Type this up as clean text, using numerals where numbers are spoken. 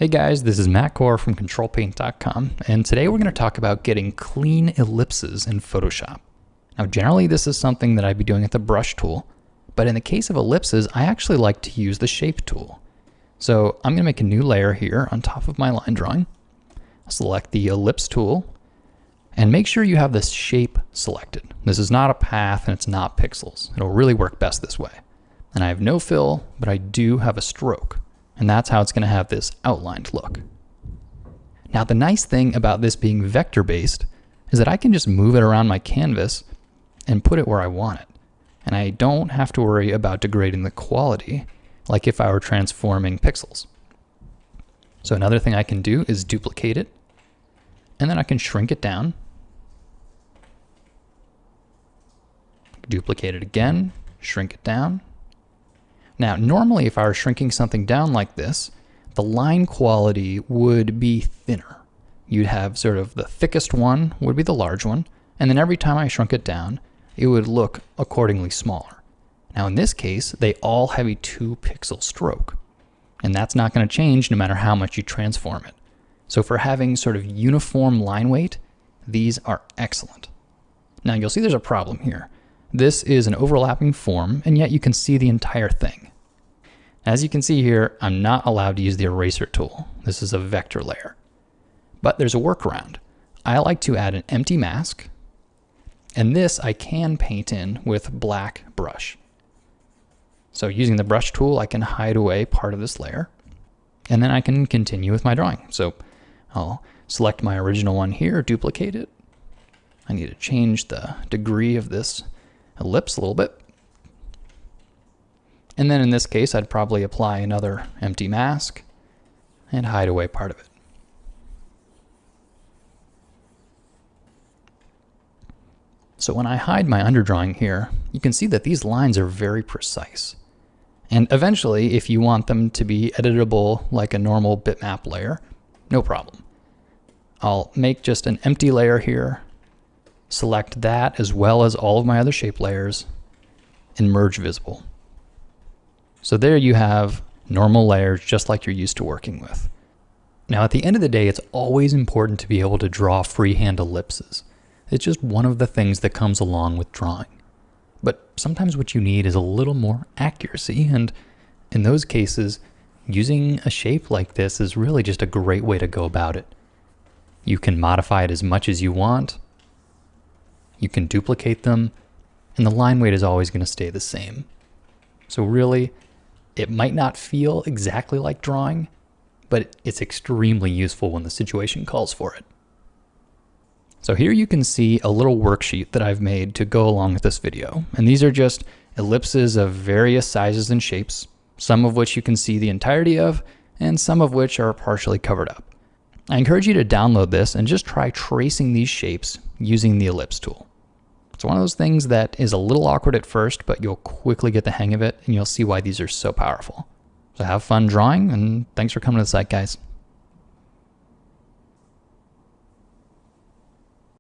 Hey guys, this is Matt Core from Ctrl+Paint.com, and today we're going to talk about getting clean ellipses in Photoshop. Now generally this is something that I'd be doing with the brush tool, but in the case of ellipses I actually like to use the shape tool. So I'm going to make a new layer here on top of my line drawing. I'll select the ellipse tool, and make sure you have this shape selected. This is not a path and it's not pixels. It'll really work best this way. And I have no fill, but I do have a stroke. And that's how it's going to have this outlined look. Now the nice thing about this being vector-based is that I can just move it around my canvas and put it where I want it. And I don't have to worry about degrading the quality like if I were transforming pixels. So another thing I can do is duplicate it, and then I can shrink it down. Duplicate it again, shrink it down. Now, normally if I were shrinking something down like this, the line quality would be thinner. You'd have sort of the thickest one would be the large one, and then every time I shrunk it down, it would look accordingly smaller. Now in this case, they all have a 2-pixel stroke, and that's not going to change no matter how much you transform it. So for having sort of uniform line weight, these are excellent. Now you'll see there's a problem here. This is an overlapping form, and yet you can see the entire thing. As you can see here, I'm not allowed to use the eraser tool. This is a vector layer. But there's a workaround. I like to add an empty mask, and this I can paint in with black brush. So using the brush tool, I can hide away part of this layer, and then I can continue with my drawing. So I'll select my original one here, duplicate it. I need to change the degree of this ellipse a little bit. And then in this case, I'd probably apply another empty mask and hide away part of it. So when I hide my underdrawing here, you can see that these lines are very precise. And eventually, if you want them to be editable like a normal bitmap layer, no problem. I'll make just an empty layer here, select that as well as all of my other shape layers, and merge visible. So there you have normal layers just like you're used to working with. Now at the end of the day, it's always important to be able to draw freehand ellipses. It's just one of the things that comes along with drawing. But sometimes what you need is a little more accuracy, and in those cases, using a shape like this is really just a great way to go about it. You can modify it as much as you want, you can duplicate them, and the line weight is always going to stay the same. So really, it might not feel exactly like drawing, but it's extremely useful when the situation calls for it. So here you can see a little worksheet that I've made to go along with this video. And these are just ellipses of various sizes and shapes, some of which you can see the entirety of, and some of which are partially covered up. I encourage you to download this and just try tracing these shapes using the ellipse tool. It's one of those things that is a little awkward at first, but you'll quickly get the hang of it and you'll see why these are so powerful. So have fun drawing, and thanks for coming to the site, guys.